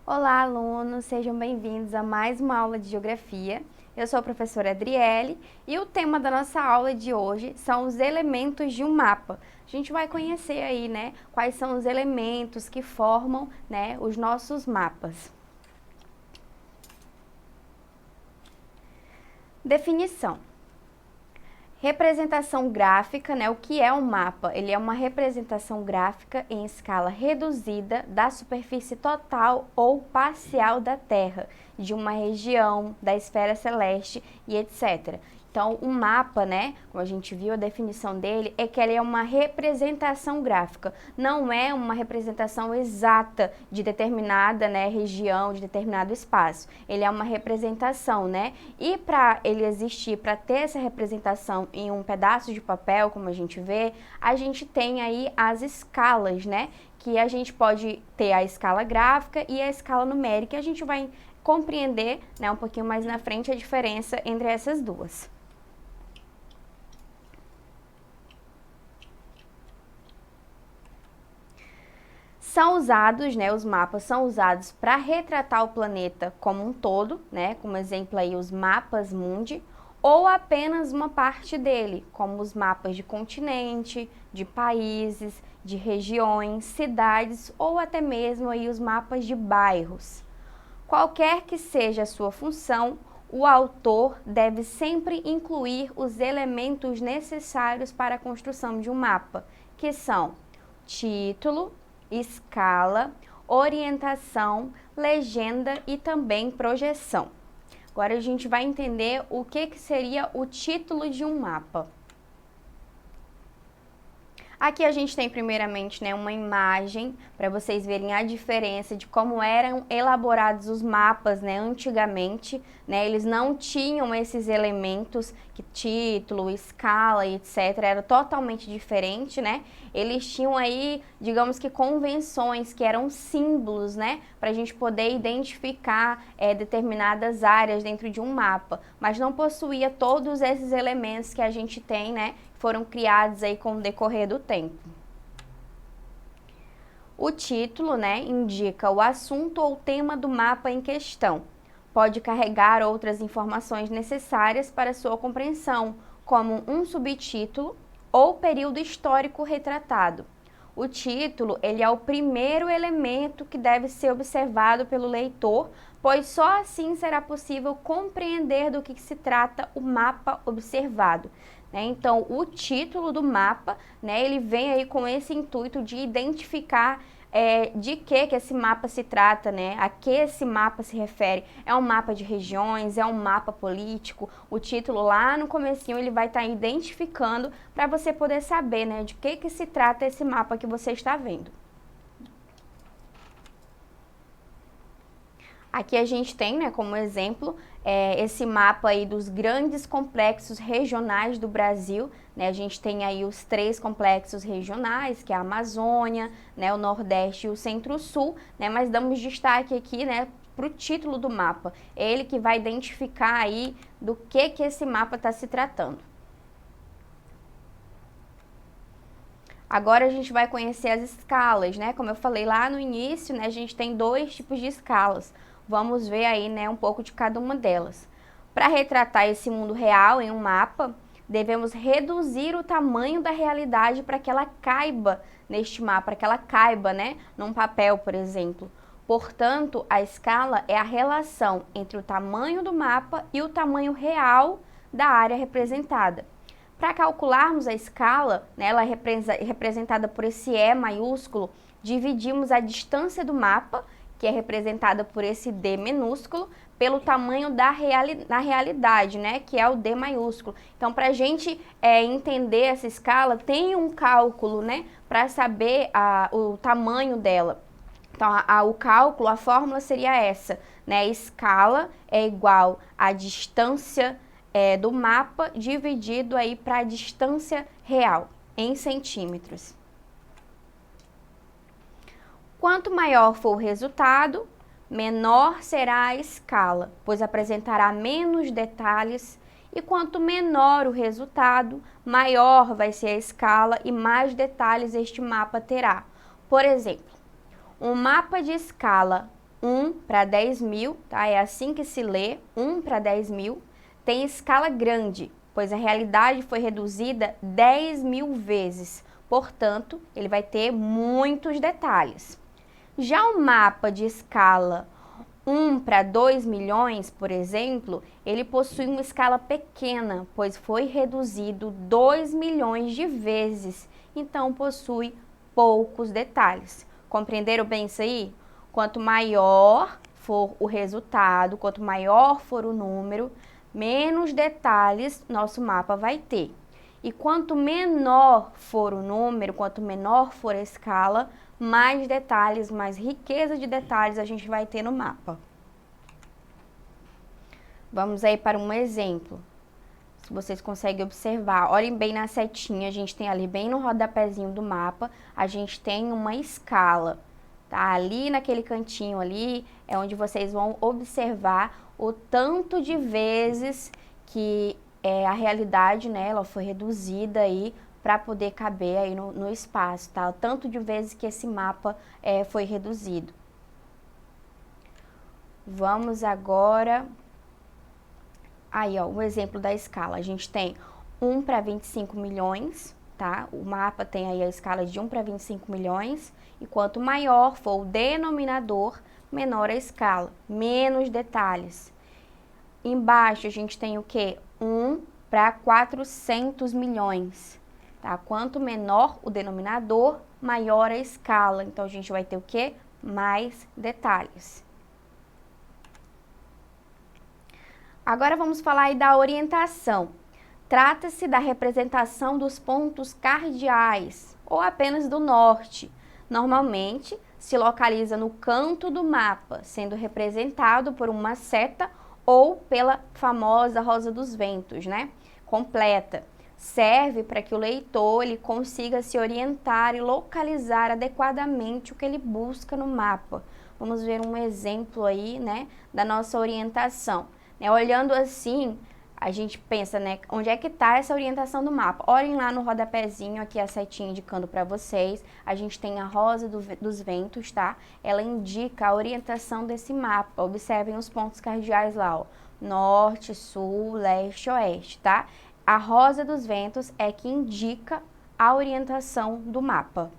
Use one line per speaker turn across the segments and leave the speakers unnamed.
Olá, alunos! Sejam bem-vindos a mais uma aula de Geografia. Eu sou a professora Adriele e o tema da nossa aula de hoje são os elementos de um mapa. A gente vai conhecer aí, quais são os elementos que formam, os nossos mapas. Definição. Representação gráfica, o que é um mapa? Ele é uma representação gráfica em escala reduzida da superfície total ou parcial da Terra, de uma região, da esfera celeste e etc. Então, um mapa, como a gente viu a definição dele, é que ele é uma representação gráfica, não é uma representação exata de determinada, região, de determinado espaço. Ele é uma representação, E para ele existir, para ter essa representação em um pedaço de papel, como a gente vê, a gente tem aí as escalas, Que a gente pode ter a escala gráfica e a escala numérica, e a gente vai compreender, um pouquinho mais na frente a diferença entre essas duas. São usados, os mapas são usados para retratar o planeta como um todo, como exemplo aí os mapas mundi, ou apenas uma parte dele, como os mapas de continente, de países, de regiões, cidades ou até mesmo aí os mapas de bairros. Qualquer que seja a sua função, o autor deve sempre incluir os elementos necessários para a construção de um mapa, que são título, escala, orientação, legenda e também projeção. Agora a gente vai entender o que seria o título de um mapa. Aqui a gente tem primeiramente uma imagem para vocês verem a diferença de como eram elaborados os mapas antigamente. Eles não tinham esses elementos, que título, escala e etc. Era totalmente diferente, Eles tinham aí, digamos que convenções, que eram símbolos, para a gente poder identificar determinadas áreas dentro de um mapa. Mas não possuía todos esses elementos que a gente tem, foram criados aí com o decorrer do tempo. O título, indica o assunto ou tema do mapa em questão. Pode carregar outras informações necessárias para sua compreensão, como um subtítulo ou período histórico retratado. O título, ele é o primeiro elemento que deve ser observado pelo leitor, pois só assim será possível compreender do que se trata o mapa observado. Então, o título do mapa, ele vem aí com esse intuito de identificar de que esse mapa se trata, a que esse mapa se refere. É um mapa de regiões, é um mapa político. O título lá no comecinho ele vai estar identificando para você poder saber, de que se trata esse mapa que você está vendo. Aqui a gente tem, como exemplo, esse mapa aí dos grandes complexos regionais do Brasil, A gente tem aí os 3 complexos regionais, que é a Amazônia, o Nordeste e o Centro-Sul, Mas damos destaque aqui, para o título do mapa. É ele que vai identificar aí do que esse mapa está se tratando. Agora a gente vai conhecer as escalas, Como eu falei lá no início, a gente tem 2 tipos de escalas. Vamos ver aí, um pouco de cada uma delas. Para retratar esse mundo real em um mapa, devemos reduzir o tamanho da realidade para que ela caiba neste mapa, para que ela caiba, num papel, por exemplo. Portanto, a escala é a relação entre o tamanho do mapa e o tamanho real da área representada. Para calcularmos a escala, ela é representada por esse E maiúsculo, dividimos a distância do mapa, que é representada por esse D minúsculo, pelo tamanho da realidade, que é o D maiúsculo. Então, para a gente entender essa escala, tem um cálculo, para saber o tamanho dela. Então, o cálculo, a fórmula seria essa, Escala é igual à distância do mapa dividido aí para a distância real, em centímetros. Quanto maior for o resultado, menor será a escala, pois apresentará menos detalhes, e quanto menor o resultado, maior vai ser a escala e mais detalhes este mapa terá. Por exemplo, um mapa de escala 1/10.000, tá? É assim que se lê, 1/10.000. Tem escala grande, pois a realidade foi reduzida 10.000 vezes. Portanto, ele vai ter muitos detalhes. Já o mapa de escala 1/2 milhões, por exemplo, ele possui uma escala pequena, pois foi reduzido 2 milhões de vezes, então possui poucos detalhes. Compreenderam bem isso aí? Quanto maior for o resultado, quanto maior for o número, menos detalhes nosso mapa vai ter. E quanto menor for o número, quanto menor for a escala, mais detalhes, mais riqueza de detalhes a gente vai ter no mapa. Vamos aí para um exemplo. Se vocês conseguem observar, olhem bem na setinha, a gente tem ali bem no rodapézinho do mapa, a gente tem uma escala, tá? Ali naquele cantinho ali é onde vocês vão observar o tanto de vezes que a realidade, né, ela foi reduzida aí para poder caber aí no espaço, tá? O tanto de vezes que esse mapa foi reduzido. Vamos agora... Aí, ó, o exemplo da escala. A gente tem 1/25 milhões, tá? O mapa tem aí a escala de 1/25 milhões. E quanto maior for o denominador, menor a escala, menos detalhes. Embaixo a gente tem o quê? 1/400 milhões, tá? Quanto menor o denominador, maior a escala. Então, a gente vai ter o quê? Mais detalhes. Agora vamos falar aí da orientação. Trata-se da representação dos pontos cardeais, ou apenas do norte. Normalmente, se localiza no canto do mapa, sendo representado por uma seta ou pela famosa rosa dos ventos, né? Completa. Serve para que o leitor ele consiga se orientar e localizar adequadamente o que ele busca no mapa. Vamos ver um exemplo aí, né, da nossa orientação. Olhando assim, a gente pensa, né, onde é que está essa orientação do mapa? Olhem lá no rodapézinho, aqui a setinha indicando para vocês. A gente tem a rosa dos ventos, tá? Ela indica a orientação desse mapa. Observem os pontos cardeais lá, ó. Norte, sul, leste, oeste, tá? A rosa dos ventos é que indica a orientação do mapa.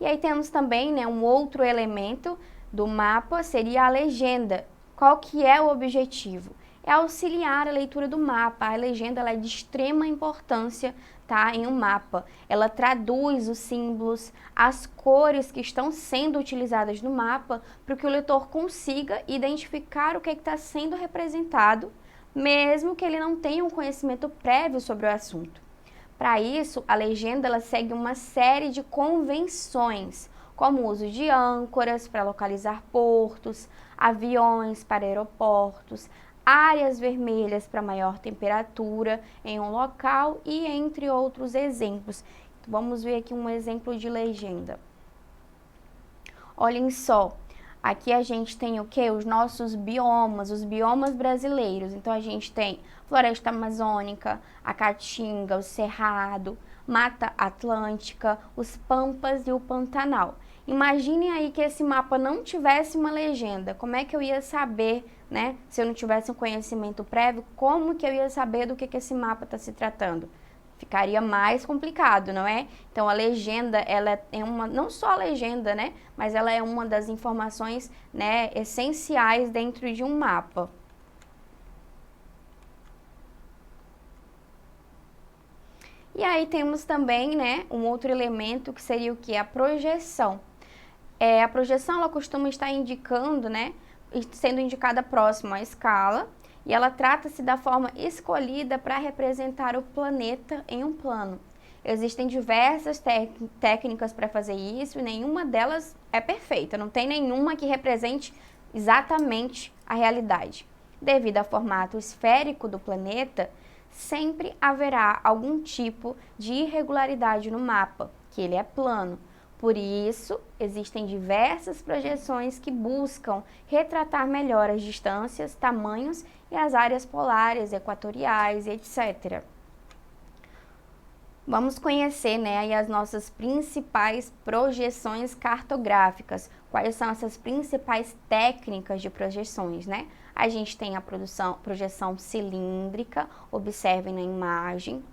E aí temos também, né, um outro elemento do mapa, seria a legenda. Qual que é o objetivo? É auxiliar a leitura do mapa. A legenda ela é de extrema importância, tá, em um mapa. Ela traduz os símbolos, as cores que estão sendo utilizadas no mapa, para que o leitor consiga identificar o que está sendo representado, mesmo que ele não tenha um conhecimento prévio sobre o assunto. Para isso, a legenda ela segue uma série de convenções, como o uso de âncoras para localizar portos, aviões para aeroportos, áreas vermelhas para maior temperatura em um local e entre outros exemplos. Então, vamos ver aqui um exemplo de legenda. Olhem só, aqui a gente tem o que? Os nossos biomas, os biomas brasileiros. Então, a gente tem floresta amazônica, a caatinga, o cerrado, Mata Atlântica, os Pampas e o Pantanal. Imaginem aí que esse mapa não tivesse uma legenda. Como é que eu ia saber, né? Se eu não tivesse um conhecimento prévio, como que eu ia saber do que esse mapa está se tratando? Ficaria mais complicado, não é? Então, a legenda, ela é uma, não só a legenda, né? Mas ela é uma das informações, né, essenciais dentro de um mapa. E aí temos também, né, um outro elemento que seria o que? A projeção. A projeção, ela costuma estar indicando, né, sendo indicada próximo à escala, e ela trata-se da forma escolhida para representar o planeta em um plano. Existem diversas técnicas para fazer isso e nenhuma delas é perfeita, não tem nenhuma que represente exatamente a realidade. Devido ao formato esférico do planeta, sempre haverá algum tipo de irregularidade no mapa, que ele é plano. Por isso, existem diversas projeções que buscam retratar melhor as distâncias, tamanhos e as áreas polares, equatoriais, etc. Vamos conhecer, né, aí as nossas principais projeções cartográficas. Quais são essas principais técnicas de projeções, né? A gente tem a projeção cilíndrica, observem na imagem.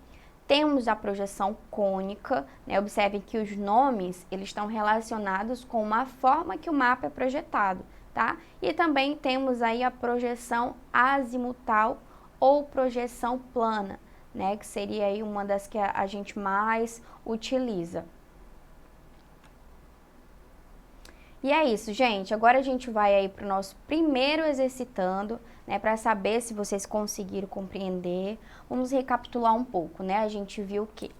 Temos a projeção cônica, né? Observem que os nomes, eles estão relacionados com uma forma que o mapa é projetado, tá? E também temos aí a projeção azimutal ou projeção plana, né? Que seria aí uma das que a gente mais utiliza. E é isso, gente. Agora a gente vai aí para o nosso primeiro exercitando, né, para saber se vocês conseguiram compreender. Vamos recapitular um pouco, né? A gente viu que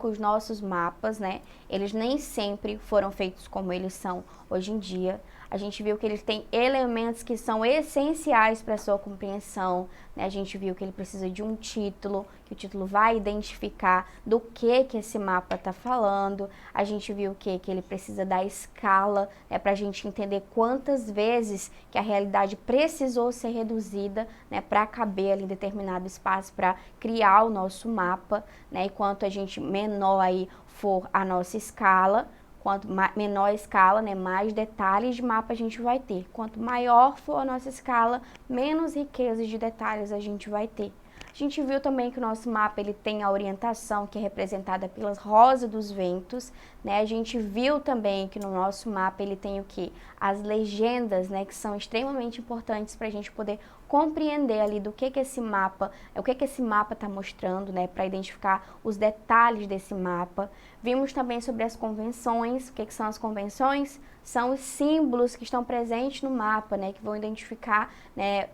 os nossos mapas, né, eles nem sempre foram feitos como eles são hoje em dia. A gente viu que eles têm elementos que são essenciais para a sua compreensão, né? A gente viu que ele precisa de um título, que o título vai identificar do que esse mapa está falando. A gente viu que ele precisa da escala, né, para a gente entender quantas vezes que a realidade precisou ser reduzida, né, para caber ali em determinado espaço, para criar o nosso mapa, né? E quanto a gente menor aí for a nossa escala, quanto menor a escala, né, mais detalhes de mapa a gente vai ter. Quanto maior for a nossa escala, menos riqueza de detalhes a gente vai ter. A gente viu também que o nosso mapa ele tem a orientação que é representada pelas rosas dos ventos, né? A gente viu também que no nosso mapa ele tem o que? As legendas, né, que são extremamente importantes para a gente poder compreender ali do que esse mapa, o que esse mapa está mostrando, né, para identificar os detalhes desse mapa. Vimos também sobre as convenções. O que são as convenções? São os símbolos que estão presentes no mapa, né, que vão identificar, né,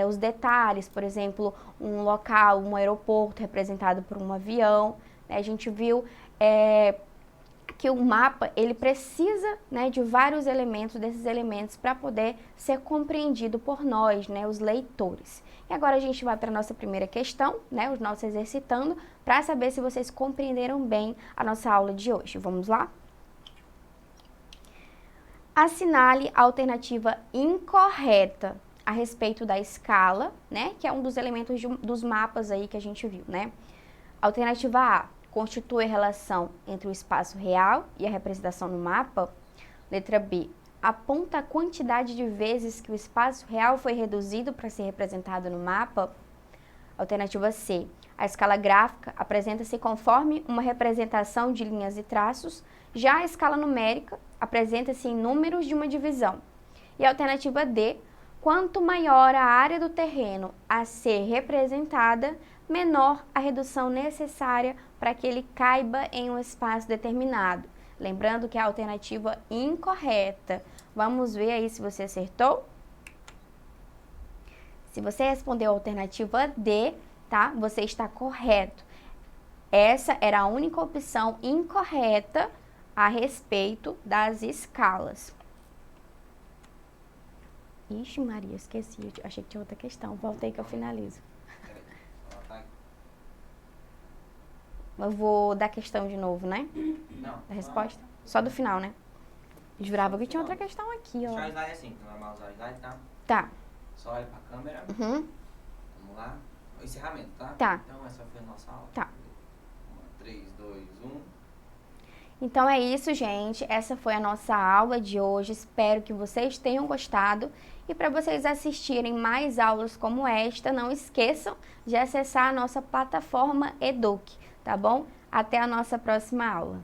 os detalhes, por exemplo, um local, um aeroporto representado por um avião, né? A gente viu que o mapa ele precisa, né, de vários elementos, desses elementos, para poder ser compreendido por nós, né, os leitores. E agora a gente vai para a nossa primeira questão, né, os nossos exercitando, para saber se vocês compreenderam bem a nossa aula de hoje. Vamos lá? Assinale a alternativa incorreta a respeito da escala, né, que é um dos elementos dos mapas aí que a gente viu, né? Alternativa A, constitui a relação entre o espaço real e a representação no mapa. Letra B, aponta a quantidade de vezes que o espaço real foi reduzido para ser representado no mapa. Alternativa C, a escala gráfica apresenta-se conforme uma representação de linhas e traços, já a escala numérica apresenta-se em números de uma divisão. E a alternativa D, quanto maior a área do terreno a ser representada, menor a redução necessária para que ele caiba em um espaço determinado. Lembrando que é a alternativa incorreta. Vamos ver aí se você acertou? Se você respondeu a alternativa D, tá? Você está correto. Essa era a única opção incorreta a respeito das escalas. Ixi, Maria, esqueci. Eu achei que tinha outra questão. Voltei que eu finalizo. Eu vou dar questão de novo, né?
Não.
Da resposta? Só do final, né? Eu jurava que tinha outra questão aqui, ó.
Deixar o slide assim, normal usar o slide, tá?
Tá.
Só olha pra câmera.
Uhum.
Vamos lá. O encerramento, tá?
Tá.
Então essa foi a nossa aula.
Tá.
3, 2, 1.
Então é isso, gente. Essa foi a nossa aula de hoje. Espero que vocês tenham gostado. E para vocês assistirem mais aulas como esta, não esqueçam de acessar a nossa plataforma Eduque, tá bom? Até a nossa próxima aula.